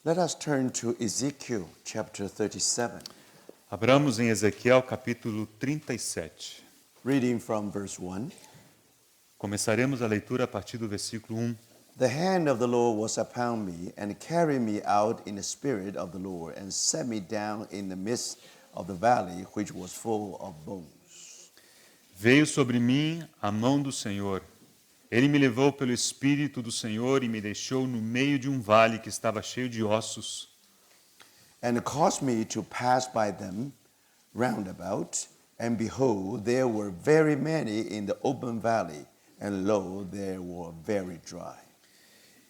Let us turn to Ezekiel chapter 37, Abramos em Ezequiel capítulo 37. reading from verse 1. Começaremos a leitura a partir do versículo 1. The hand of the Lord was upon me, and carried me out in the spirit of the Lord, and set me down in the midst of the valley, which was full of bones. Veio sobre mim a mão do Senhor. Ele me levou pelo Espírito do Senhor e me deixou no meio de um vale que estava cheio de ossos. And caused me to pass by them round about, and behold, there were very many in the open valley, and lo, they were very dry.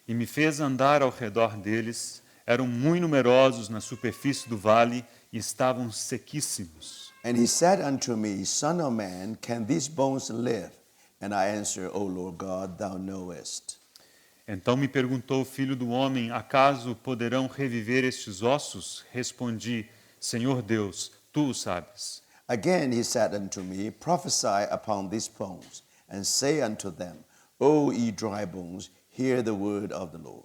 E me fez andar ao redor deles. Eram muito numerosos na superfície do vale e estavam sequíssimos. And he said unto me, Son of man, can these bones live? And I answered, O Lord God, thou knowest. Então me perguntou o filho do homem, acaso poderão reviver estes ossos? Respondi, Senhor Deus, tu o sabes. Again he said unto me, Prophesy upon these bones, and say unto them, O ye dry bones, hear the word of the Lord.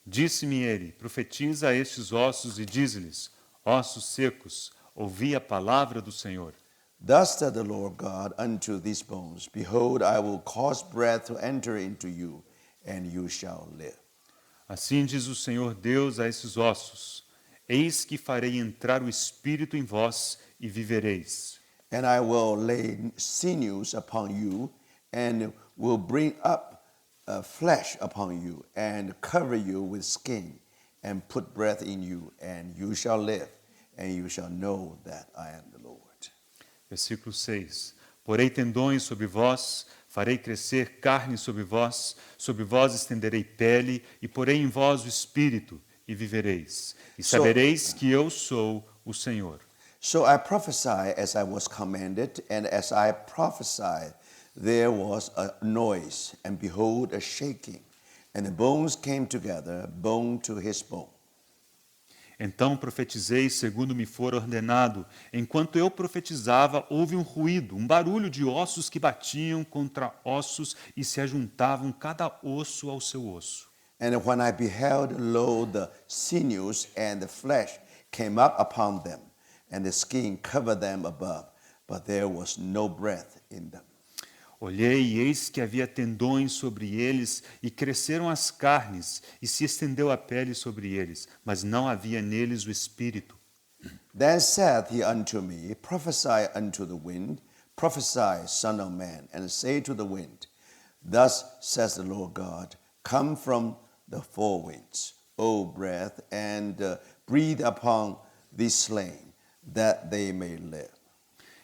Disse-me ele, profetiza a estes ossos e dize-lhes, ossos secos, ouvi a palavra do Senhor. Thus said the Lord God unto these bones, Behold, I will cause breath to enter into you, and you shall live. Assim diz o Senhor Deus a esses ossos, eis que farei entrar o Espírito em vós e vivereis. And I will lay sinews upon you, and will bring up flesh upon you, and cover you with skin, and put breath in you, and you shall live, and you shall know that I am the Lord. Versículo 6. Porei tendões sobre vós, farei crescer carne sobre vós estenderei pele, e porei em vós o Espírito, e vivereis. E sabereis que eu sou o Senhor. So I prophesied as I was commanded, and as I prophesied, there was a noise, and behold, a shaking, and the bones came together, bone to his bone. Então profetizei segundo me for ordenado. Enquanto eu profetizava, houve um ruído, um barulho de ossos que batiam contra ossos e se ajuntavam cada osso ao seu osso. And when I beheld, lo, the sinews and the flesh came up upon them, and the skin covered them above, but there was no breath in them. Olhei e eis que havia tendões sobre eles, e cresceram as carnes, e se estendeu a pele sobre eles, mas não havia neles o espírito. Then said he unto me, Prophesy unto the wind, prophesy, Son of man, and say to the wind, Thus says the Lord God, Come from the four winds, O breath, and breathe upon these slain, that they may live.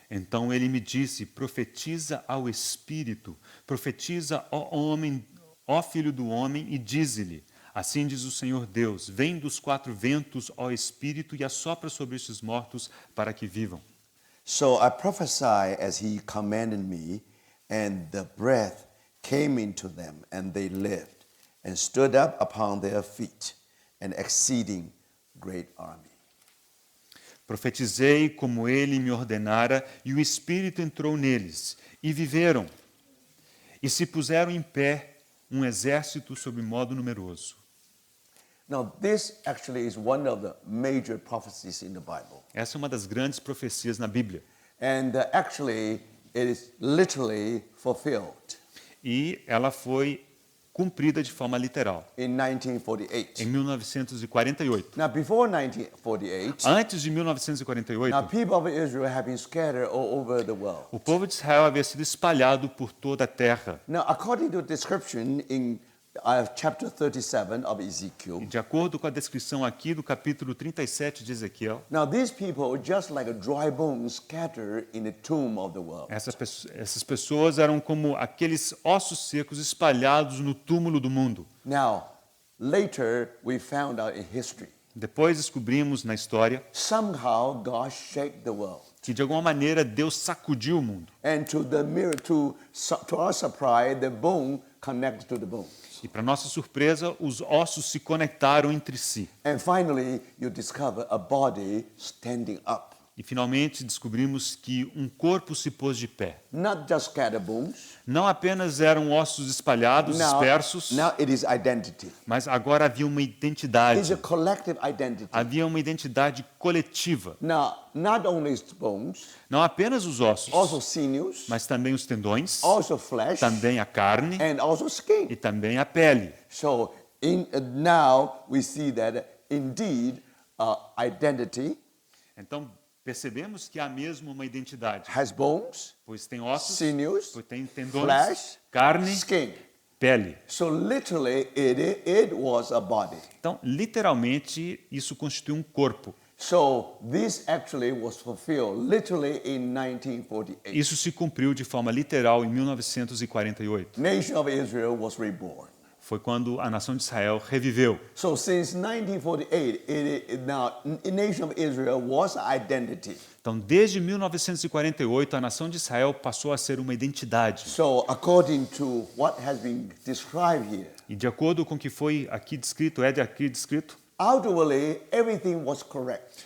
Então ele me disse, profetiza ao Espírito, profetiza, ó homem, ó filho do homem, e dize-lhe, assim diz o Senhor Deus, vem dos quatro ventos, ó Espírito, e assopra sobre estes mortos para que vivam. So I prophesied as he commanded me, and the breath came into them, and they lived, and stood up upon their feet, an exceeding great army. Profetizei como ele me ordenara, e o Espírito entrou neles, e viveram. E se puseram em pé um exército sob modo numeroso. Now, this actually is one of the major prophecies in the Bible. Essa é uma das grandes profecias na Bíblia. And actually, it is literally fulfilled E ela foi cumprida de forma literal, in 1948. em 1948. Now, before 1948, Antes de 1948, now people of Israel have been scattered all over the world. o povo de Israel havia sido espalhado por toda a terra. Now, according to the description in chapter 37 of Ezekiel, E de acordo com a descrição aqui do capítulo 37 de Ezequiel, now these people are just like a dry bone scattered in the tomb of the world. essas pessoas eram como aqueles ossos secos espalhados no túmulo do mundo. Now, later we found out in history, Depois descobrimos na história somehow God shake the world. que de alguma maneira Deus sacudiu o mundo. And to our surprise, the bone connects to the bone. E para nossa surpresa, os ossos se conectaram entre si. And finally, you discover a body standing up. E finalmente descobrimos que um corpo se pôs de pé. Not just scattered bones. Não apenas eram ossos espalhados, dispersos, Now it is identity. mas agora havia uma It's identidade. a collective identity. Havia uma identidade coletiva. Now, not only its bones, Não apenas os ossos, also sinews, mas também os tendões, also flesh, também a carne and also skin. e também a pele. So now we see that indeed identity Então, percebemos que há mesmo uma identidade, has bones, pois tem ossos, sinews, pois tem tendões, flesh, carne, skin. pele. So literally, it was a body. Então, literalmente, isso constitui um corpo. So this actually was fulfilled literally in 1948. Isso se cumpriu de forma literal em 1948. Nation of Israel was reborn. Foi quando a nação de Israel reviveu. So since 1948, now nation of Israel was identity. Então, desde 1948, a nação de Israel passou a ser uma identidade. So according to what has been described here, E de acordo com o que foi aqui descrito, outwardly everything was correct.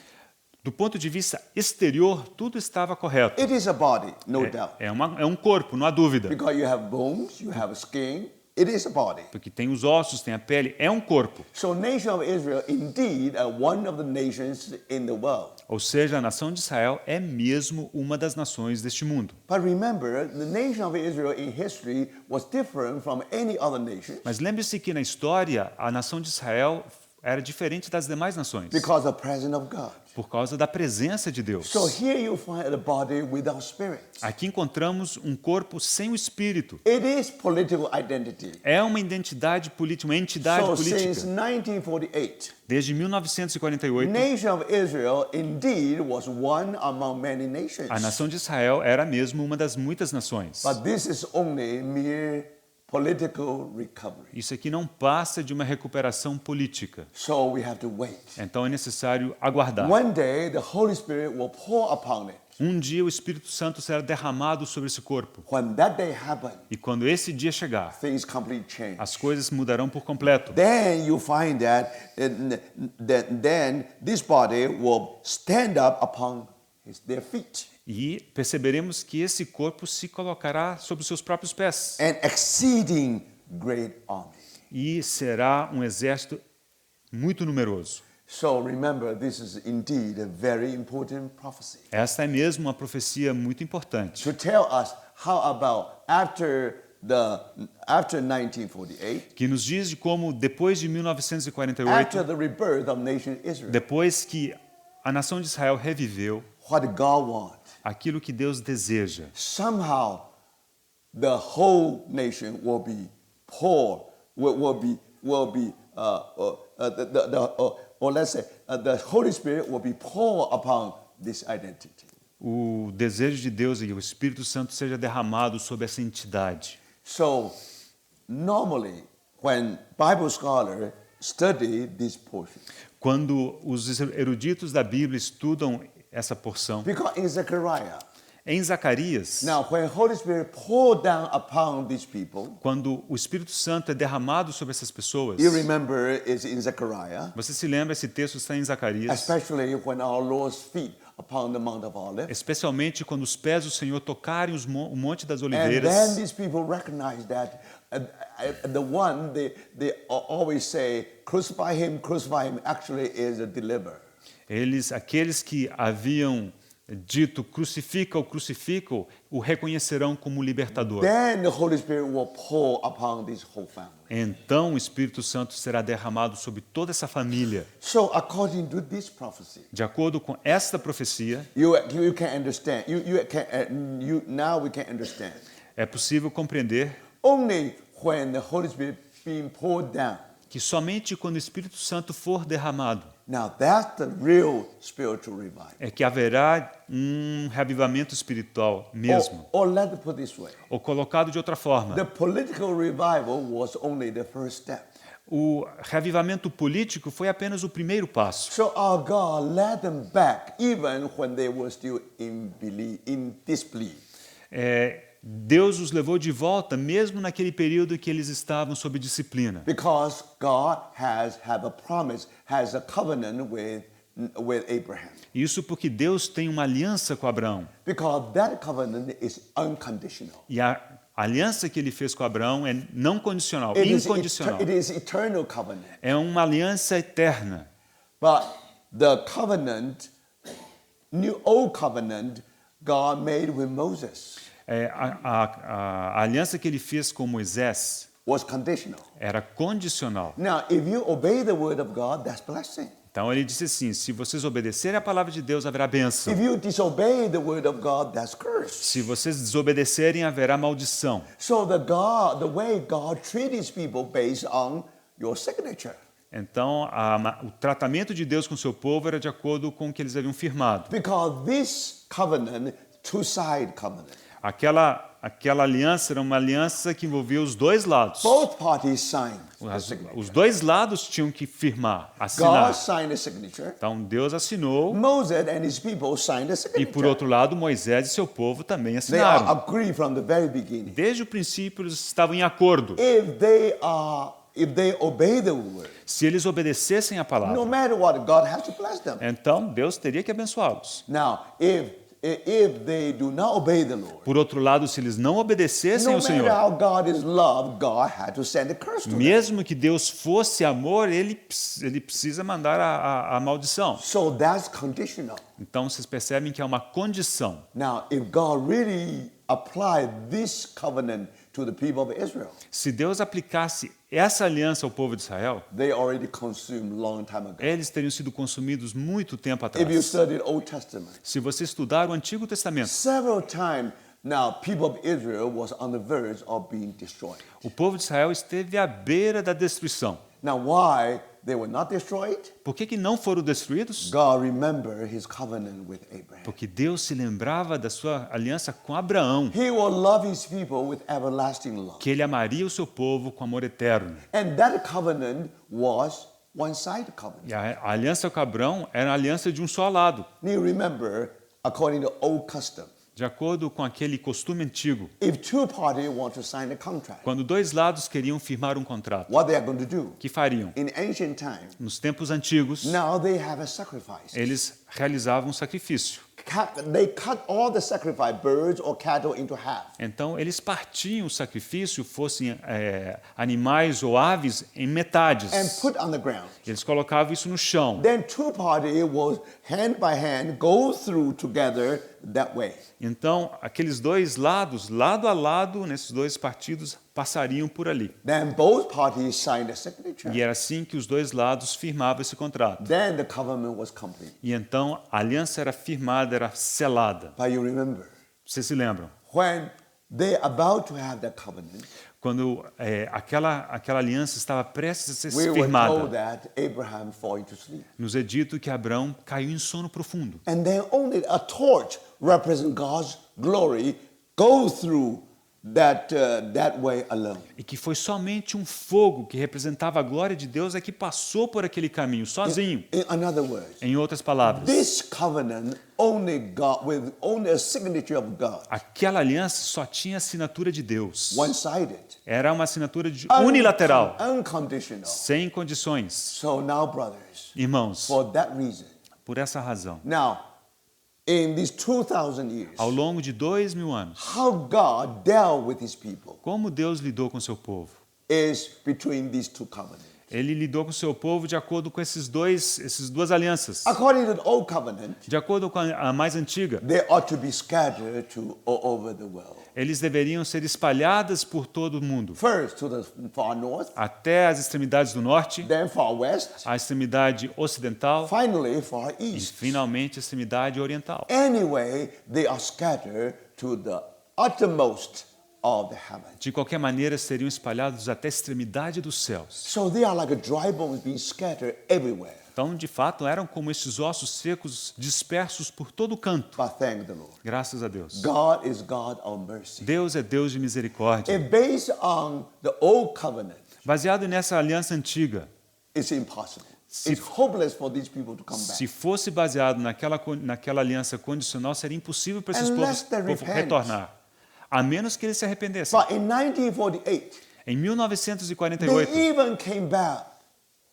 do ponto de vista exterior, tudo estava correto. It is a body, no doubt. É um corpo, não há dúvida. Because you have bones, you have skin, it is a body. Porque tem os ossos, tem a pele, é um corpo. So nation of Israel indeed are one of the nations in the world. Ou seja, a nação de Israel é mesmo uma das nações deste mundo. But remember, the nation of Israel in history was different from any other nation Mas lembre-se que na história, a nação de Israel era diferente das demais nações, because of the presence of God. por causa da presença de Deus. So here you find a body without spirit. Aqui encontramos um corpo sem o espírito. It is political identity. É uma identidade política, uma entidade So since política. 1948, Desde 1948, nation of Israel indeed was one among many nations. a nação de Israel era mesmo uma das muitas nações. But this is only mere political recovery. Isso aqui não passa de uma recuperação política. So we have to wait. Então é necessário aguardar. One day the Holy Spirit will pour upon it. Um dia o Espírito Santo será derramado sobre esse corpo. When that day happens, E quando esse dia chegar, things completely change. as coisas mudarão por completo. Then you find that then this body will stand up upon their feet. E perceberemos que esse corpo se colocará sobre os seus próprios pés. An exceeding great army. E será um exército muito numeroso. So remember, this is indeed a very important prophecy. Esta é mesmo uma profecia muito importante. To tell us how about after 1948, Que nos diz de como, depois de after 1948, the rebirth of nation Israel, depois que a nação de Israel reviveu, what God wants. aquilo que Deus deseja, Somehow the whole nation will be poor, or let's say the Holy Spirit will be poured upon this identity. o desejo de Deus e o Espírito Santo seja derramado sobre essa entidade. So normally when Bible scholars study this portion, Quando os eruditos da Bíblia estudam essa porção, because in Zechariah, em Zacarias, now when Holy Spirit poured down upon these people, quando o Espírito Santo é derramado sobre essas pessoas, you remember it's in Zechariah, você se lembra, esse texto está em Zacarias, especially when our Lord's feet upon the Mount of Olives. especialmente quando os pés do Senhor tocarem o Monte das And then Oliveiras, these people recognize that the one they always say, crucify him, actually is a deliverer. aqueles que haviam dito crucifica-o, o reconhecerão como libertador. Then the Holy Spirit will pour upon this whole family. Então o Espírito Santo será derramado sobre toda essa família. So according to this prophecy, De acordo com esta profecia, you can understand. Now we can understand. é possível compreender Only when the Holy Spirit being poured down. que somente quando o Espírito Santo for derramado Now that's the real spiritual revival. é que haverá um reavivamento espiritual mesmo. Or let me put it this way. Ou colocado de outra forma, The political revival was only the first step. o reavivamento político foi apenas o primeiro passo. So our God led them back even when they were still in disbelief. Deus os levou de volta, mesmo naquele período que eles estavam sob disciplina. Because God has a promise, has a covenant with with Abraham. Isso porque Deus tem uma aliança com Abraão. Because that covenant is unconditional. E a aliança que ele fez com Abraão é não condicional, It incondicional. is eternal covenant. É uma aliança eterna. But the covenant, old covenant, God made with Moses A aliança que ele fez com Moisés was conditional. era condicional. Now, if you obey the word of God, that's blessing. Então ele disse assim: se vocês obedecerem a palavra de Deus, haverá bênção. If you disobey the word of God, that's curse. Se vocês desobedecerem, haverá maldição. So the way God treats his people based on your signature. Então, o tratamento de Deus com o seu povo era de acordo com o que eles haviam firmado. Because this covenant, two-side covenant. Aquela aliança era uma aliança que envolvia os dois lados. Both parties signed the Os signature. dois lados tinham que firmar, God assinar. signed the signature. Então Deus assinou Moses and his people signed the e, signature. por outro lado, Moisés e seu povo também They are assinaram. agreed from the very beginning. Desde o princípio eles estavam em acordo. If they obey the word, Se eles obedecessem a no palavra, matter what, God has to bless them. então Deus teria que abençoá-los. Now, if they do not obey the Lord, Por outro lado, se eles não obedecessem no ao matter Senhor, how God is love, God had to send a curse to them. mesmo que Deus fosse amor, ele precisa mandar a maldição. So that's conditional. Então vocês percebem que é uma condição. Now, if God really applied this covenant to the people of Israel, Se Deus aplicasse essa aliança ao povo de Israel, they already consumed long time ago. eles teriam sido consumidos muito tempo If you atrás. studied Old Testament, Se você estudar o Antigo Testamento, several times now people of Israel was on the verge of being destroyed. o povo de Israel esteve à beira da destruição. Now, why they were not destroyed? Por que não foram destruídos? God remembered his covenant with Abraham. Porque Deus se lembrava da sua aliança com Abraão, He will love his people with everlasting love. que ele amaria o seu povo com amor eterno. And that covenant was one-sided covenant. E a aliança com Abraão era a aliança de um só lado, Now remember, according to old custom, de acordo com aquele costume antigo. if two parties want to sign a contract, Quando dois lados queriam firmar um contrato, what they are going to do? o que fariam? In ancient times, Nos tempos antigos, now they have a sacrifice. eles realizavam um sacrifício. They cut all the sacrifice, birds or cattle, into half. Então, eles partiam o sacrifício, fossem animais ou aves, em metades. And put on the ground. Eles colocavam isso no chão. Then two parties will hand by hand go through together that way. Então, aqueles dois lados, lado a lado, nesses dois partidos, passariam por ali. Then both parties signed a signature. E era assim que os dois lados firmavam esse contrato. Then the covenant was complete. E então, a aliança era firmada, era selada. But you remember, Vocês se lembram? when they're about to have that covenant, Quando aquela aliança estava prestes a ser we were told firmada, that Abraham fell into sleep. nos é dito que Abraão caiu em sono profundo. And then only a torch representing God's glory go through that way alone. E que foi somente um fogo que representava a glória de Deus é que passou por aquele caminho, sozinho. In other words, Em outras palavras, this covenant only God with only a signature of God, aquela aliança só tinha assinatura de Deus. one-sided, Era uma assinatura unilateral, unconditional. sem condições. So now, brothers, Irmãos, for that reason, por essa razão, now in these 2,000 years, ao longo de 2000 anos, how God dealt with his people como Deus lidou com seu povo? is between these two covenants. Ele lidou com seu povo de acordo com essas duas alianças. According to the old covenant, De acordo com a mais antiga, they ought to be scattered all over the world. eles deveriam ser espalhadas por todo o mundo, First to the far north, até as extremidades do norte, then far west, a extremidade ocidental finally far e, east. finalmente, a extremidade oriental. Anyway, they are scattered to the uttermost of the heaven. De qualquer maneira, seriam espalhados até a extremidade dos céus. So they are like dry bones being scattered everywhere. Então, de fato, eram como estes ossos secos dispersos por todo canto. But thank the Lord. Graças a Deus. God is God of mercy. Deus é Deus de misericórdia. If based on the old covenant, Baseado nessa aliança antiga, it's impossible. It's hopeless for these people to come back. se fosse baseado naquela aliança condicional, seria impossível para esses Unless they povos repent. retornar, a menos que eles se arrependessem. But in 1948, Em they 1948, even came back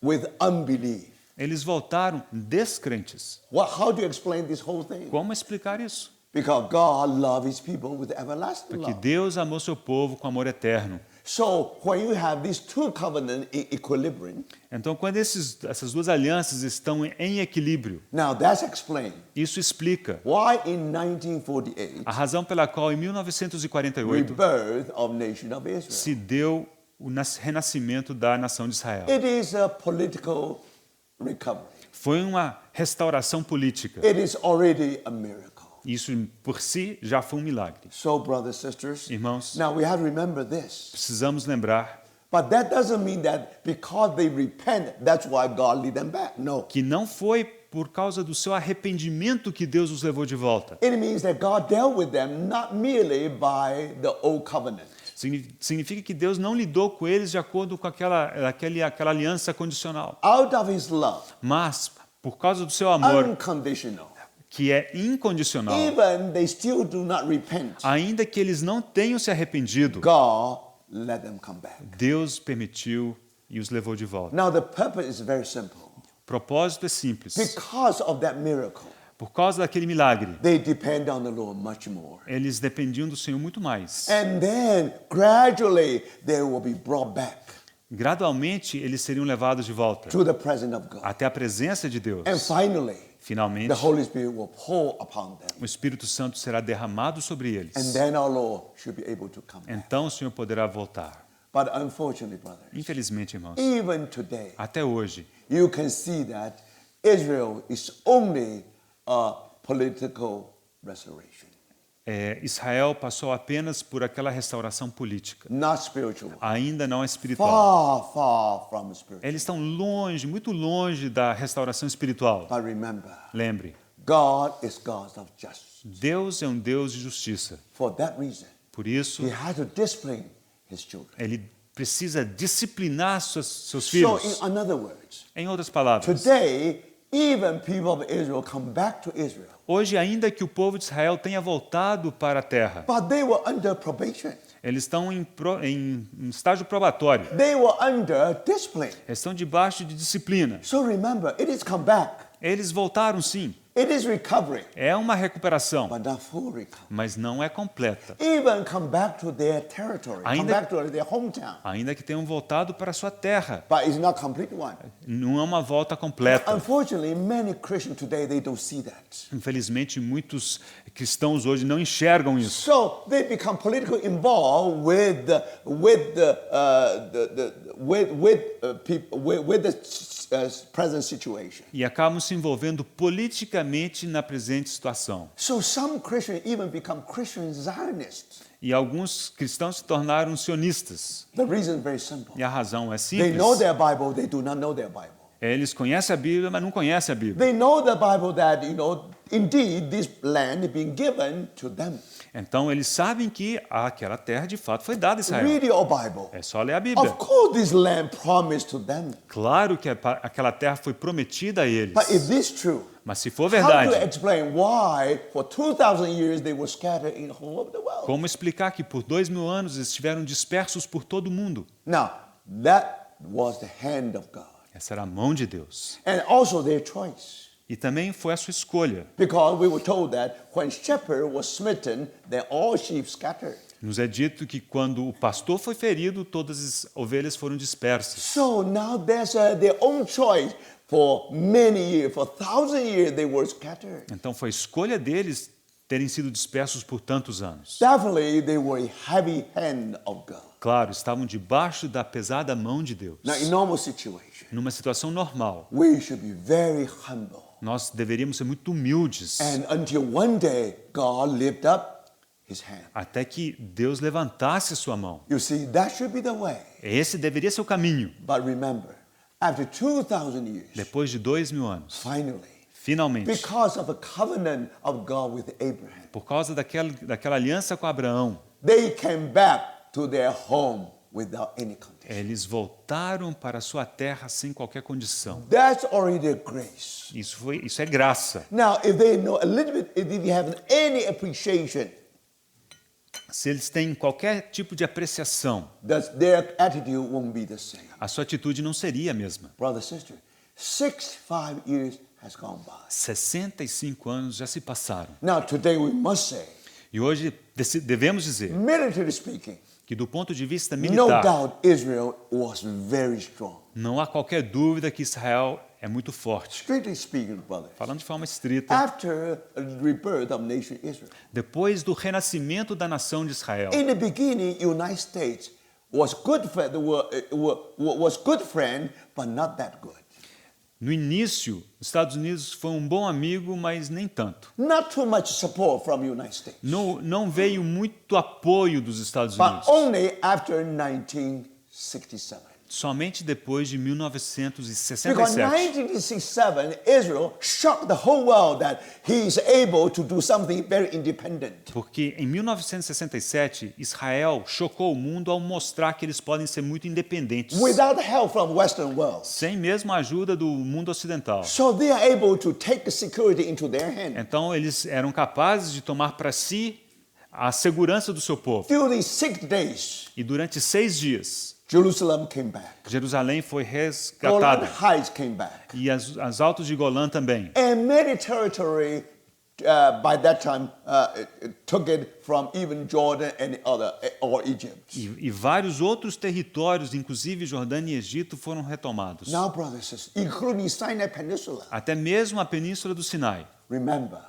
with unbelief. Eles voltaram descrentes. How do you explain this whole thing? Como explicar isso? Because God loved his people with everlasting Porque love. Deus amou seu povo com amor eterno. So when you have these two covenants in equilibrium, Então, quando essas duas alianças estão em equilíbrio, now that's explained isso explica why in 1948 a razão pela qual, em 1948, rebirth of nation of Israel. se deu o renascimento da nação de Israel. It is a political recovery. Foi uma restauração política. It is already a miracle. Isso, por si, já foi um milagre. So, brothers and sisters, Irmãos, now we have to remember this. precisamos lembrar But that doesn't mean that because they repent, that's why God lead them back. No. que não foi por causa do seu arrependimento que Deus os levou de volta. It means that God dealt with them not merely by the old covenant. Significa que Deus não lidou com eles de acordo com aquela aliança condicional. Out of his love, Mas, por causa do seu amor, unconditional. que é incondicional, Even they still do not repent, ainda que eles não tenham se arrependido, God let them come back. Deus permitiu e os levou de volta. Now the purpose is very simple. O propósito é simples. Because of that miracle, Por causa daquele milagre, they depend on the Lord much more. eles dependiam do Senhor muito mais. And then gradually they will be brought back Gradualmente, eles seriam levados de volta to the presence of God. até a presença de Deus. And finally, Finalmente, the Holy Spirit will pour upon them. o Espírito Santo será derramado sobre And eles. then our Lord should be able to come back. Então o Senhor poderá voltar. But unfortunately, brothers, Infelizmente, irmãos, even today, até hoje, you can see that Israel is only a political restoration, Israel passou apenas por aquela restauração política. not spiritual. Ainda não é espiritual. Far, far from spiritual. Eles estão longe, muito longe da restauração espiritual. But remember, Lembre, God is God of justice. Deus é um Deus de justiça. For that reason, Por isso, He has to discipline His children. Ele precisa disciplinar seus So, filhos. in other words, Em outras palavras, today, even people of Israel come back to Israel, hoje, ainda que o povo de Israel tenha voltado para a terra, but they were under probation. eles estão em estágio probatório. They were under discipline. Eles estão debaixo de disciplina. So remember, it is come back. Eles voltaram, sim. It is recovery, É uma recuperação, but not full recovery. mas não é completa. Even come back to their territory, come Ainda- back to their hometown. Ainda que tenham voltado para a sua terra. But it's not complete one. Não é uma volta completa. Unfortunately, many Christians today, they don't see that. Infelizmente, muitos cristãos hoje não enxergam isso. So they become politically involved with the present situation. E acabam se envolvendo politicamente na presente situação. So some Christians even become Christian Zionists. E alguns cristãos se tornaram sionistas. The reason is very simple. E a razão é They know simples. their Bible, they do not know their Bible. Eles conhecem a Bíblia, mas não conhecem a Bíblia. They know the Bible that, indeed this land is being given to them. Então, eles sabem que aquela terra, de fato, foi dada a Israel. Read your Bible. É só ler a Bíblia. Of course this land promised to them. Claro que aquela terra foi prometida a eles. But if this true, Mas se for how verdade, to explain why for 2,000 years they were scattered in the whole of the world? como explicar que por 2000 anos eles estiveram dispersos por todo o mundo? Now, that was the hand of God. Essa era a mão de Deus. And also their choice. E também foi a sua escolha. Because we were told that when shepherd was smitten, then all sheep scattered. Nos é dito que quando o pastor foi ferido, todas as ovelhas foram dispersas. So now there's their own choice. For many years, for 1,000 years, they were scattered. Então foi a escolha deles terem sido dispersos por tantos anos. Definitely, they were a heavy hand of God. Claro, estavam debaixo da pesada mão de Deus. Now, in normal situation, Numa situação normal, we should be very humble. nós deveríamos ser muito humildes, And until one day, God lifted up His hand. até que Deus levantasse a sua mão. You see, that should be the way. Esse deveria ser o caminho. But remember, after 2,000 years, Depois de 2000 anos, finally, finalmente, because of the covenant of God with Abraham, por causa daquela aliança com Abraão, they came back to their home without any condition. eles voltaram para a sua terra sem qualquer condição. That's already a grace. Isso é graça. Now, if they know a little bit, if they have any appreciation, Se eles têm qualquer tipo de apreciação, their attitude won't be the same. a sua atitude não seria a mesma. Brother, sister, 65 years has gone by. 65 anos já se passaram. Now, today we must say, E hoje devemos dizer military speaking, que do ponto de vista no militar, doubt Israel was very strong. não há qualquer dúvida que Israel é muito forte. Strictly speaking, brothers, Falando de forma estrita, after the rebirth of nation Israel, depois do renascimento da nação de Israel, in the beginning, United States was was good friend, but not that good. no início, os Estados Unidos foi um bom amigo, mas nem tanto. Not too much support from United States, Não veio muito apoio dos Estados but Unidos. only after 1967. Somente depois de Because 1967. 1967, Israel shocked the whole world that he is able to do something very independent. Porque em 1967, Israel chocou o mundo ao mostrar que eles podem ser muito independentes, Without help from Western world. sem mesmo a ajuda do mundo ocidental. So they are able to take the security into their hand. Então eles eram capazes de tomar para si a segurança do seu povo. During 6 days, E durante 6 dias, Jerusalem came back. Jerusalém foi Golan resgatada. Heights came back. E as altos de Golã também. And many territory by that time it took it from even Jordan and other or Egypt. E vários outros territórios, inclusive Jordânia e Egito, foram retomados. Now, brothers and sisters, including Sinai Peninsula. Até mesmo a península do Sinai. Remember,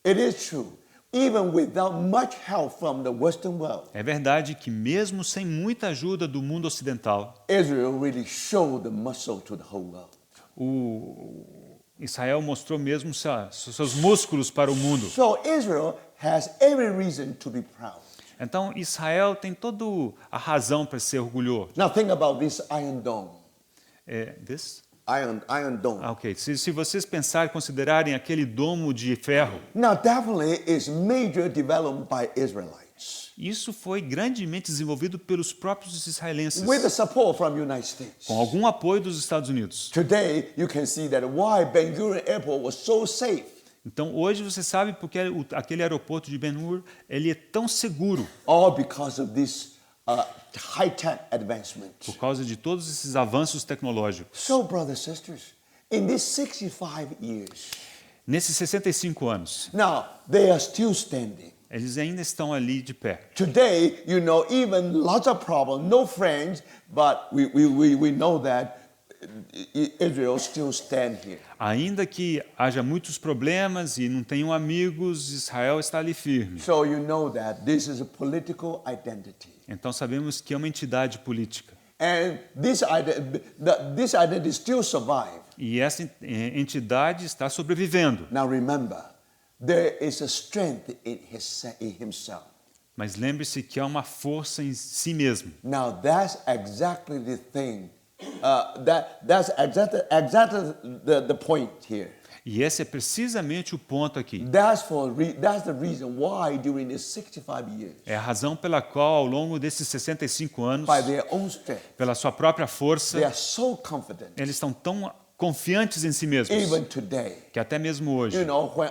it is true. Even without much help from the Western world, É verdade que mesmo sem muita ajuda do mundo ocidental, Israel really showed the muscle to the whole world. Israel mostrou mesmo seus músculos para o mundo. So Israel has every reason to be proud. Então Israel tem toda a razão para ser orgulhoso. Now think about this Iron Dome. This? Iron Dome. Ok, se vocês pensarem, considerarem aquele domo de ferro, Now definitely is major development by Israelites isso foi grandemente desenvolvido pelos próprios israelenses, with the support from United States. com algum apoio dos Estados Unidos. Today you can see that why Ben Gurion Airport was so safe. Então hoje você sabe porque aquele aeroporto de Ben-Hur ele é tão seguro, All because of this high-tech advancement. por causa de todos esses avanços tecnológicos. So, brothers and sisters, in these 65 years, Nesses 65 anos, now they are still standing. eles ainda estão ali de pé. Today, you know, even lots of problems, no friends, but we know that Israel still stand here. Ainda que haja muitos problemas e não tenham amigos, Israel está ali firme. So you know that this is a political identity. Então sabemos que é uma entidade política. And this identity still survive. E essa entidade está sobrevivendo. Now remember, there is a strength in himself. Mas lembre-se que há uma força em si mesmo. Now that's exactly the thing. That's exactly the point here. E esse é precisamente o ponto aqui. That's the reason why during these 65 years, É a razão pela qual, ao longo desses 65 anos, by their own strength, pela sua própria they força, are so confident. eles estão tão confiantes em si mesmos Even today, que até mesmo hoje, you know, when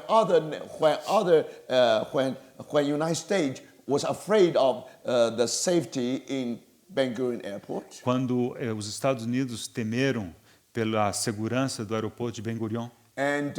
United States was afraid of the safety in Ben Gurion Airport, quando os Estados Unidos temeram pela segurança do aeroporto de Ben Gurion, and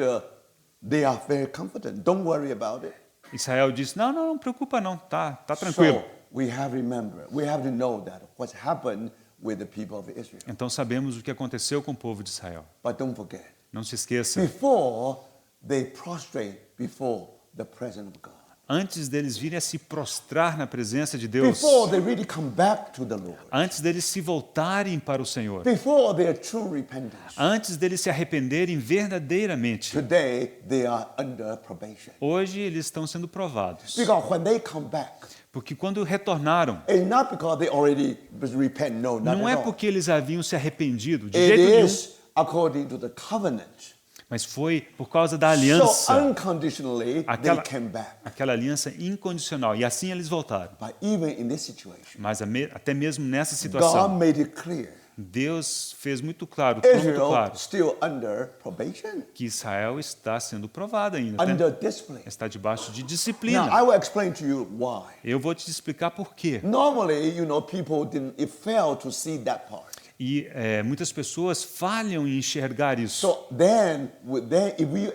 they are very confident. Don't worry about it. Israel disse: não preocupa não, tá tranquilo. So we have to know that what happened with the people of Israel. Então sabemos o que aconteceu com o povo de Israel. But don't forget, Não se esqueça, before they prostrate before the presence of God, antes deles virem a se prostrar na presença de Deus, before they really come back to the Lord, antes deles se voltarem para o Senhor, before their true repentance, antes deles se arrependerem verdadeiramente, today they are under probation. hoje eles estão sendo provados. Because when they come back, Porque quando retornaram, it's not because they already repent. No, not não é at all. porque eles haviam se arrependido, de It jeito nenhum, is according to the covenant. mas foi por causa da So aliança, unconditionally Aquela- they came back. aquela aliança incondicional. E assim eles voltaram. But even in this situation, Mas até mesmo nessa God situação, made it clear. Deus fez muito claro, muito Israel claro, still under probation, que Israel está sendo provado ainda, under discipline. está debaixo de Now, disciplina. I will explain to you why. Eu vou te explicar por quê. Normally, you know, people didn't fail to see that part. E muitas pessoas falham em enxergar isso. So then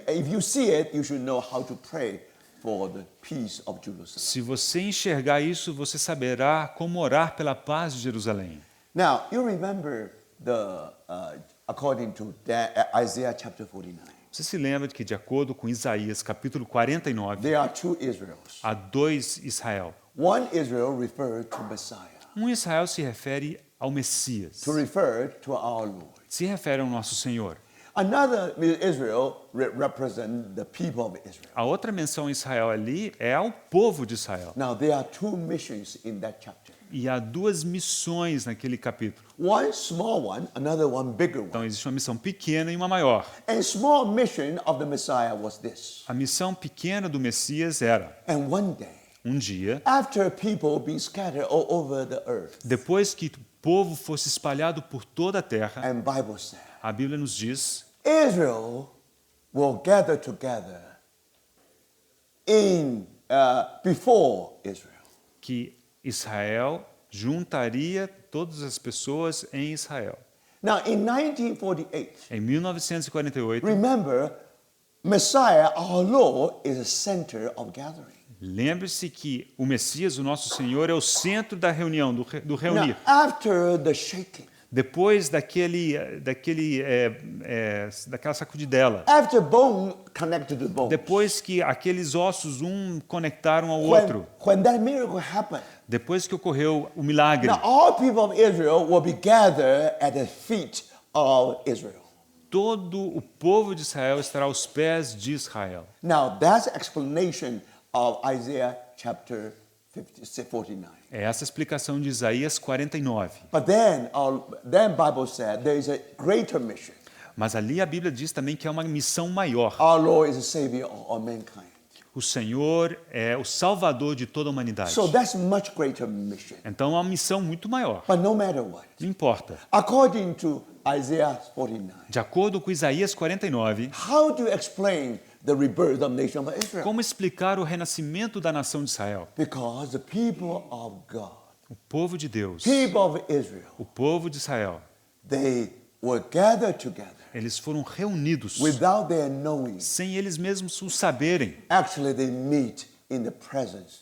if you see it, you should know how to pray for the peace of Jerusalem. Se você enxergar isso, você saberá como orar pela paz de Jerusalém. Now, you remember according to Isaiah chapter 49. Você se lembra de que, de acordo com Isaías, capítulo 49, There are two Israels. há dois Israel. One Israel referred to Messiah, Um Israel se refere ao Messias, to refer to our Lord. se refere ao nosso Senhor. Another Israel represents the people of Israel. A outra menção a Israel ali é ao povo de Israel. Now, there are two missions in that chapter. E há duas missões naquele capítulo. One small one, another one bigger one. Então, existe uma missão pequena e uma maior. And small mission of the Messiah was this. A missão pequena do Messias era, And one day, um dia, after people being scattered all over the earth, depois que o povo fosse espalhado por toda a terra, and Bible said, a Bíblia nos diz Israel will gather together before Israel. que Israel juntaria todas as pessoas em Israel. Now, in 1948, Em 1948, remember, Messiah, our Lord, is the center of gathering. lembre-se que o Messias, o nosso Senhor, é o centro da reunião, do Now, reunir. after the shaking, Depois daquela sacudidela, after bone connected to bone, depois que aqueles ossos conectaram ao outro, when that miracle happened, depois que ocorreu o milagre, now all people of Israel will be gathered at the feet of Israel. todo o povo de Israel estará aos pés de Israel. Now, that's the explanation of Isaiah chapter 49. É essa a explicação de Isaías 49. But then Bible said there is a greater mission. Mas ali a Bíblia diz também que é uma missão maior. Our Lord is the Savior of mankind. O Senhor é o Salvador de toda a humanidade. So that's much greater mission. Então é uma missão muito maior. But no matter what, Não importa. according to Isaiah 49, De acordo com Isaías 49, how do you explain the rebirth of the nation of Israel? como explicar o renascimento da nação de Israel? Because the people of God, O povo de Deus, people of Israel, o povo de Israel, they were gathered together eles foram reunidos without their knowing. sem eles mesmos o saberem. Actually, they meet in the presence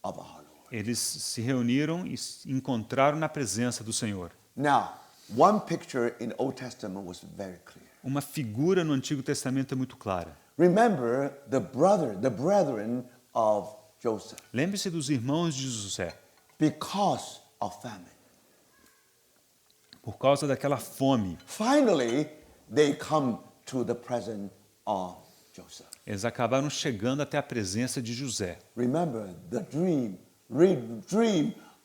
of our Lord. Eles se reuniram e se encontraram na presença do Senhor. Now, one picture in the Old Testament was very clear. Uma figura no Antigo Testamento é muito clara. Remember the brethren of Joseph, Lembre-se dos irmãos de José. because of famine. Por causa daquela fome, Finally, they come to the presence of Joseph. eles acabaram chegando até a presença de José. Remember, the dream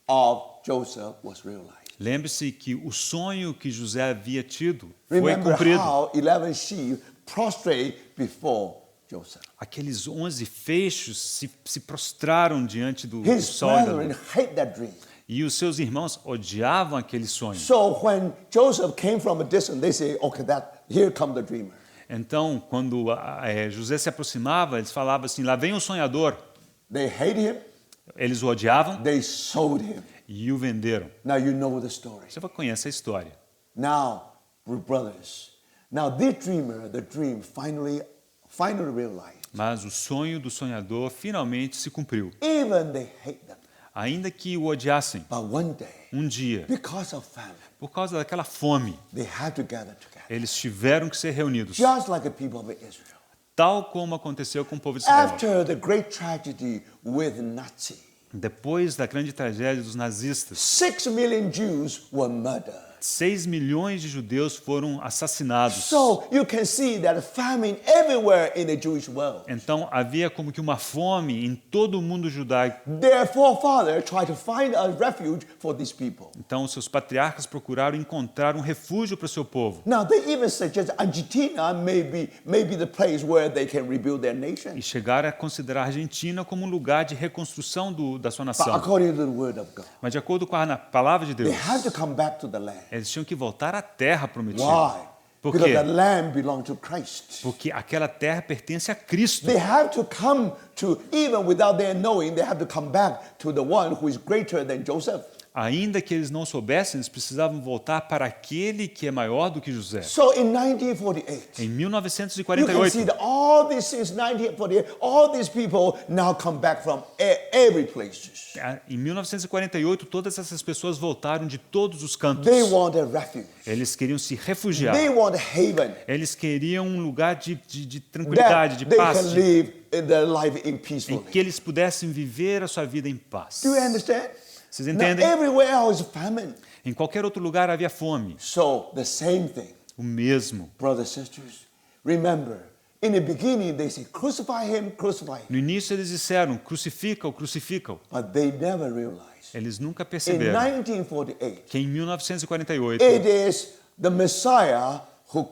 of Joseph was realized. Lembre-se que o sonho que José havia tido foi Remember cumprido. how 11 sheep prostrate before Joseph. Aqueles 11 feixes se prostraram diante do His sol e da lua. brethren hate that dream. E os seus irmãos odiavam aquele sonho. So when Joseph came from a distance, they say, okay, here come the dreamer. Então, quando José se aproximava, eles falavam assim, lá vem o sonhador. They hate him, Eles o odiavam they sold him. e o venderam. Now you know the story. Você conhece a história. Now, brothers, now this dreamer, the dream finally realized. Mas o sonho do sonhador finalmente se cumpriu. Even they hate them. Ainda que o odiassem, But one day, um dia, because of famine, por causa daquela fome, they had to gather together. eles tiveram que ser reunidos. Just like the people of Israel. Tal como aconteceu com o povo de Israel. After the great tragedy with Nazi, Depois da grande tragédia dos nazistas, 6 million Jews were murdered. 6 milhões de judeus foram assassinados. So you can see that famine everywhere in the Jewish world. Então havia como que uma fome em todo o mundo judaico. Their forefathers tried to find a refuge for these people. Então seus patriarcas procuraram encontrar um refúgio para o seu povo. Now they even suggest Argentina may be the place where they can rebuild their nation. E chegaram a considerar a Argentina como um lugar de reconstrução da sua But nação. according to the word of God, Mas de acordo com a palavra de they Deus, have to come back to the land. eles tinham que voltar à terra prometida. Why? Por Because quê? the land belongs to Christ. Porque aquela terra pertence a Cristo. They have to come to, even without their knowing, they have to come back to the one who is greater than Joseph. Ainda que eles não soubessem, eles precisavam voltar para aquele que é maior do que José. So in 1948, Em you can 1948, see that all this since 1948, all these people now come back from every place. em 1948, todas essas pessoas voltaram de todos os cantos. They want a refuge. Eles queriam se refugiar. They want a haven Eles queriam um lugar de tranquilidade, that de they paz, can live in their life in em peacefully. que eles pudessem viver a sua vida em paz. Do you understand? Vocês Now, entendem? everywhere else is famine. Em qualquer outro lugar havia fome. So the same thing, O mesmo. brothers and sisters. Remember, in the beginning they say, crucify him, crucify him. No início eles disseram, crucifica-o, crucifica-o. But they never realized. Eles nunca In perceberam 1948, que em 1948 it is the Messiah who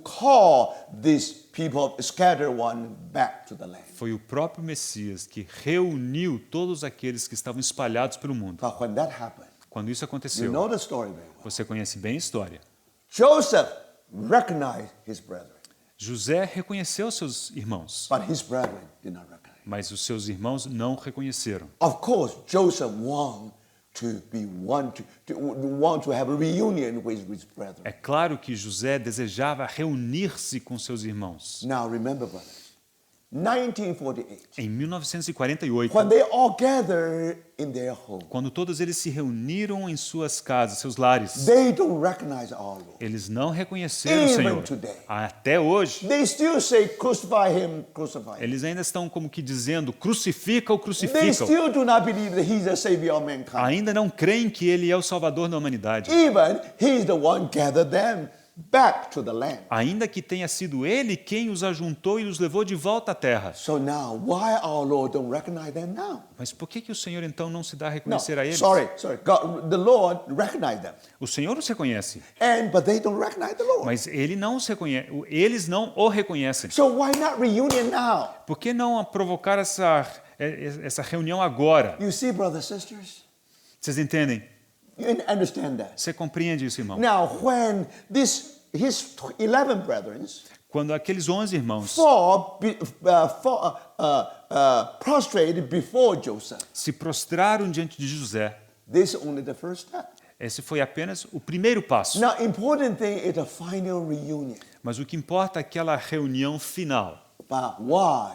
call these people, scattered one, back to the land. foi o próprio Messias que reuniu todos aqueles que estavam espalhados pelo mundo. But when that happened, Quando isso you aconteceu, know the story very well. você conhece bem a história. Joseph recognized his brethren, José reconheceu seus irmãos, but his brethren did not recognize. mas os seus irmãos não reconheceram. Of course, Joseph wanted to have a reunion with his brethren. É claro que José desejava reunir-se com seus irmãos. Now remember, brothers, 1948, Em 1948, when they all gathered in their home, quando todos eles se reuniram em suas casas, seus lares, they don't recognize our Lord. eles não reconheceram o Even Senhor. today. Até hoje, They still say, crucify him, crucify him. eles ainda estão como que dizendo, crucifica-o, They crucifica-o. still do not believe that he's the savior of mankind. Ainda não creem que ele é o Salvador da humanidade. Even he's the one gathered them back to the land. Ainda que tenha sido ele quem os ajuntou e os levou de volta à terra. So now, why our Lord don't recognize them now? Mas por que o Senhor então não se dá a No, reconhecer a eles? sorry. God, the Lord recognized them, O Senhor os reconhece, but they don't recognize the Lord. mas ele não os reconhece, eles não o reconhecem. So why not reunion now? Por que não provocar essa reunião agora? You see, brothers and sisters, Vocês entendem? you understand that. Você compreende isso, irmão? Now, when his 11 brethren Quando aqueles 11 irmãos prostrated before Joseph, se prostraram diante de José, this is only the first step. esse foi apenas o primeiro passo. Now, important thing is the final reunion. Mas o que importa é aquela reunião final. But why?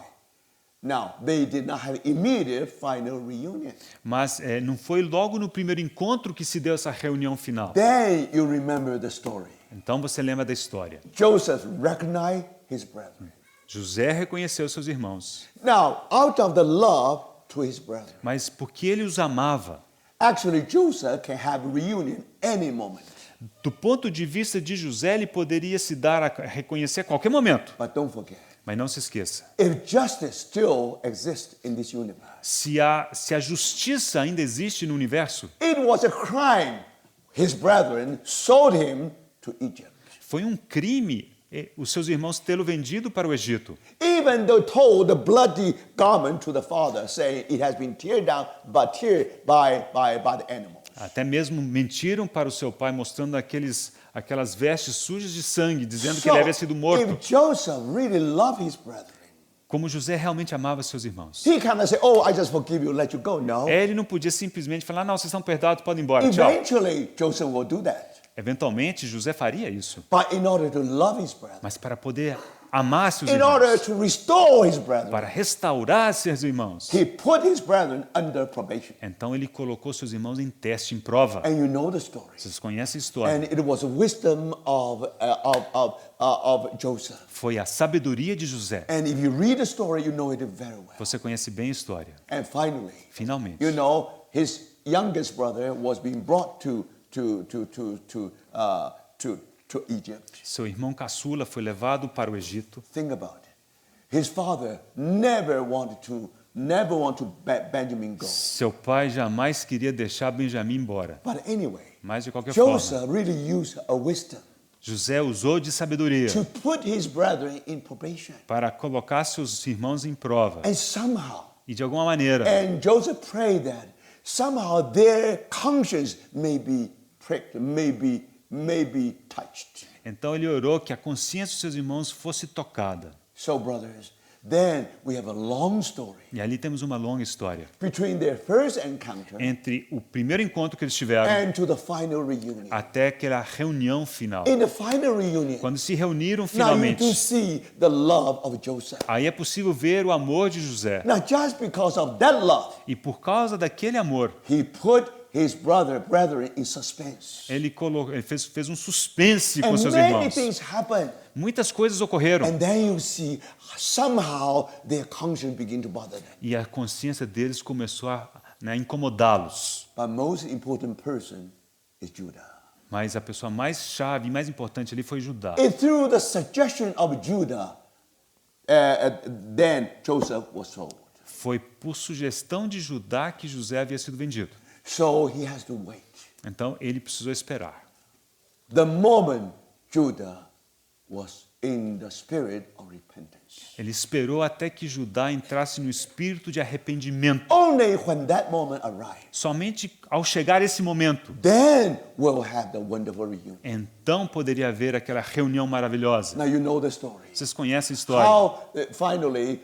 Now, they did not have immediate final reunion. Mas não foi logo no primeiro encontro que se deu essa reunião final. Then you remember the story. Então você lembra da história. Joseph recognized his brethren. José reconheceu seus irmãos, Now, out of the love to his brethren, mas porque ele os amava. actually Joseph can have a reunion any moment. Do ponto de vista de José, ele poderia se dar a reconhecer a qualquer momento. But don't forget, Mas não se esqueça, if justice still exists in this universe, se a justiça ainda existe no universo, it was a crime his brethren sold him to Egypt. foi um crime os seus irmãos tê-lo vendido para o Egito. Even though told the bloody garment to the father, saying it has been teared down, but teared by the animals. Até mesmo mentiram para o seu pai, mostrando aquelas vestes sujas de sangue, dizendo que ele havia sido morto. If Joseph really loved his brethren, Como José realmente amava seus irmãos. he cannot say, "Oh, I just forgive you, let you go." No. Ele não podia simplesmente falar, não, vocês estão perdoados, podem ir embora, tchau. Eventually, Joseph will do that. Eventualmente, José faria isso. But in order to love his brethren, Mas para poder amar seus in order irmãos, to restore his brethren, para restaurar seus irmãos, he put his brethren under probation. então ele colocou seus irmãos em teste, em prova. And you know the story. Vocês conhecem a história. And it was the wisdom of Joseph. Foi a sabedoria de José. And if you read the story, you know it very well. Você conhece bem a história. And finally, Finalmente, you know, his youngest brother was being brought to Egypt. seu irmão caçula foi levado para o Egito. Think about it. His father never wanted to Benjamin go. Seu pai jamais queria deixar Benjamim embora. But anyway, Mas, de qualquer forma, Joseph really used a wisdom José usou de sabedoria to put his brethren in probation. para colocar seus irmãos em prova. And somehow, E, de alguma maneira, and Joseph prayed that somehow their conscience may be pricked, may be touched. então ele orou que a consciência dos seus irmãos fosse tocada. So, brothers, Then we have a long story E ali temos uma longa história. between their first encounter Entre o primeiro encontro que eles tiveram and to the final reunion. até aquela reunião final. In the final reunion, Quando se reuniram now you do finalmente, see the love of Joseph. aí é possível ver o amor de José. Now, just because of that love, E por causa daquele amor, he put his brethren in suspense. ele fez um suspense com And seus many irmãos. things happened. Muitas coisas ocorreram. And then you see somehow their conscience begin to bother them. E a consciência deles começou a, né, incomodá-los. But most important person is Judah. Mas a pessoa mais chave e mais importante ali foi Judá. And through the suggestion of Judah, then Joseph was sold. Foi por sugestão de Judá que José havia sido vendido. So he has to wait. Então ele precisou esperar. The moment Judah was in the spirit of repentance. Ele esperou até que Judá entrasse no espírito de arrependimento. Only when that moment arrives, Somente ao chegar esse momento, then we'll have the wonderful reunion. então poderia haver aquela reunião maravilhosa. Now you know the story. Vocês conhecem a história? How finally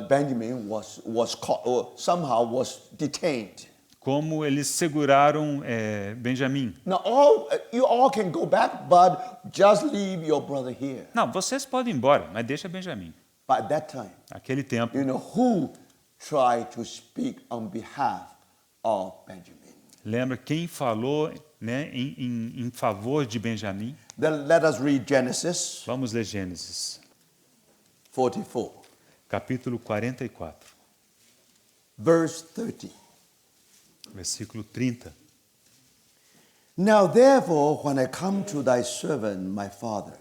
Benjamin was caught or somehow was detained. Como eles seguraram Benjamim. Now you all can go back, but just leave your brother here. Não, vocês podem ir embora, mas deixa Benjamim. But at that time, Naquele tempo, you know who tried to speak on behalf of Benjamin. lembra quem falou, né, em favor de Benjamim? Then let us read Genesis Vamos ler Gênesis, 44, capítulo 44, verse 30. versículo 30. Now therefore, when I come to thy servant my father,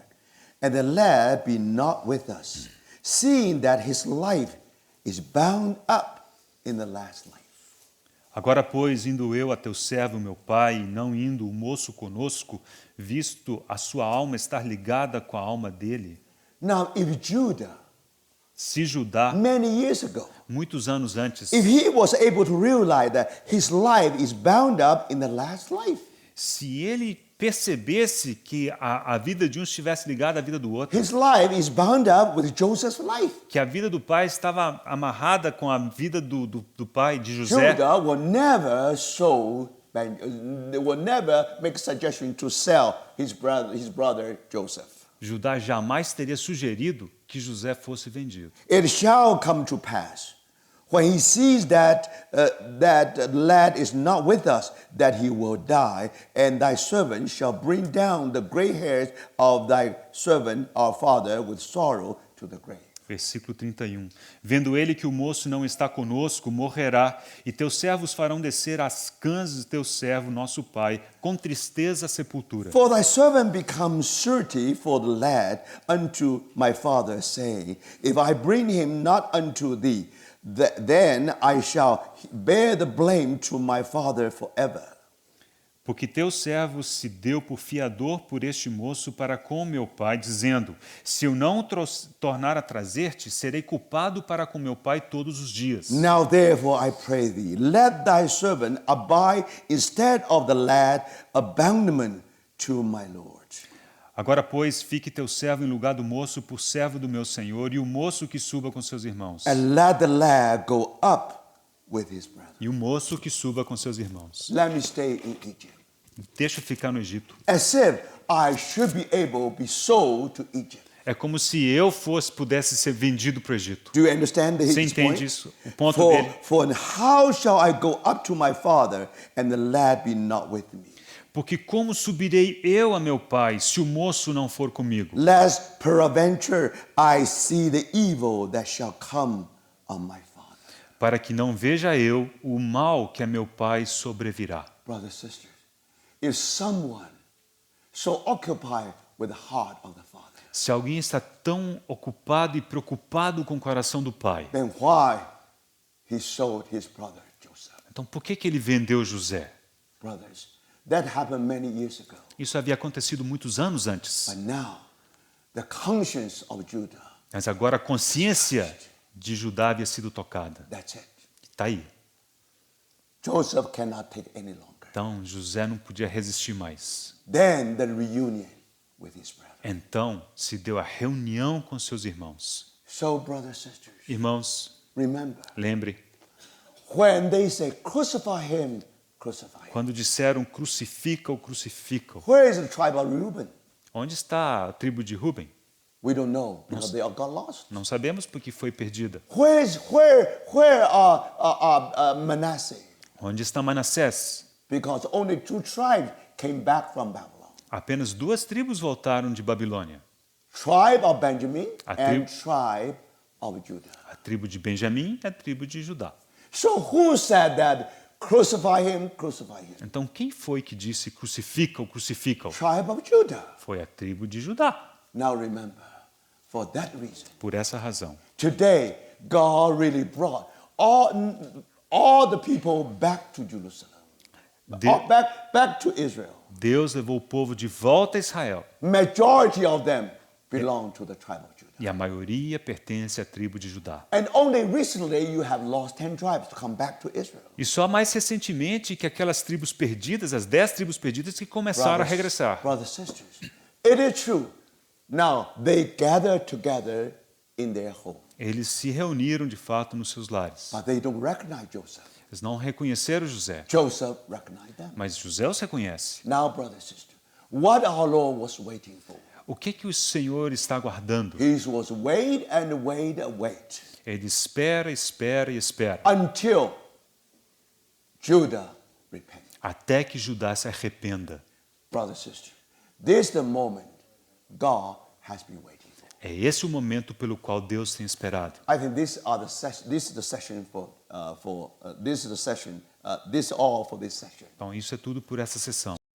and the lad be not with us, seeing that his life is bound up in the last life. Agora, pois, indo eu a teu servo, meu pai, e não indo o moço conosco, visto a sua alma estar ligada com a alma dele. Now, if Judah, Se Judá, many years ago, muitos anos antes, if he was able to realize that his life is bound up in the last life, se ele percebesse que a vida de um estivesse ligada à vida do outro, his life is bound up with Joseph's life. que a vida do pai estava amarrada com a vida do pai, de José, Judah will never they will never make a suggestion to sell his brother Joseph. Judá jamais teria sugerido que José fosse vendido. It shall come to pass, when he sees that that lad is not with us, that he will die, and thy servant shall bring down the gray hairs of thy servant our father with sorrow to the grave. Versículo 31. Vendo ele que o moço não está conosco, morrerá, e teus servos farão descer as cãs de teu servo, nosso pai, com tristeza à sepultura. For thy servant becomes surety for the lad unto my father, saying, if I bring him not unto thee, then I shall bear the blame to my father forever. Porque teu servo se deu por fiador por este moço para com meu pai, dizendo, se eu não tornar a trazer-te, serei culpado para com meu pai todos os dias. Now therefore I pray thee, let thy servant abide instead of the lad, abandonment to my Lord. Agora, pois, fique teu servo em lugar do moço por servo do meu senhor, e o moço que suba com seus irmãos. And let the lad go up with his brother. E o moço que suba com seus irmãos. Let me stay in Egypt. Deixa ficar no Egito. As if I should be able to be sold to Egypt. É como se eu pudesse ser vendido para o Egito. Do you understand Você his entende point? isso? O ponto dele. For how shall I go up to my father and the lad be not with me? Porque como subirei eu a meu pai se o moço não for comigo? Lest peradventure I see the evil that shall come on my father. Para que não veja eu o mal que a meu pai sobrevirá. Brothers and sisters, if someone so occupied with the heart of the father, Se alguém está tão ocupado e preocupado com o coração do pai, then why he sold his brother Joseph? então por que ele vendeu José? Brothers, that happened many years ago. Isso havia acontecido muitos anos antes. But now, the conscience of Judah, Mas agora a consciência de Judá havia sido tocada. that's it. Está aí. Joseph cannot take any longer. Então José não podia resistir mais. Then the reunion with his brother. Então se deu a reunião com seus irmãos. So, brothers and sisters, Irmãos, remember, lembre, when they say crucify him, crucify him. quando disseram crucifica-o, crucifica-o, Where is the tribe of Reuben? onde está a tribo de Ruben? We don't know because they all got lost. Não sabemos porque foi perdida. Where Manasseh? Onde está Manassés? Because only 2 tribes came back from Babylon. Apenas 2 tribos voltaram de Babilônia. Tribe of Benjamin A and tribo- tribe of Judah. A tribo de Benjamim e a tribo de Judá. So who said that crucify him, crucify him? Então quem foi que disse crucifica-o, crucifica-o? Tribe of Judah. Foi a tribo de Judá. Now remember, for that reason, Por essa razão. today God really brought all the people back to Jerusalem. Back to Israel. Deus levou o povo de volta a Israel. Majority of them belong to the tribe of Judah. E a maioria pertence à tribo de Judá. And only recently you have lost 10 tribes to come back to Israel. E só mais recentemente que aquelas tribos perdidas, as 10 tribos perdidas, que começaram a regressar. Brothers and sisters, it is true. Now they gather together in their home, Eles se reuniram de fato nos seus lares. but they don't recognize Joseph. Eles não reconheceram José, Joseph recognized them. mas José os reconhece. Now, brothers and sisters, what our Lord was waiting for, O que o Senhor está aguardando? He was wait and wait and wait Ele espera, espera e espera, until Judah repents. até que Judá se arrependa. Brothers and sisters, this is the moment God has been waiting for. É esse o momento pelo qual Deus tem esperado. I think this is the session this is the session. This all for this session. Então, isso é tudo por essa sessão.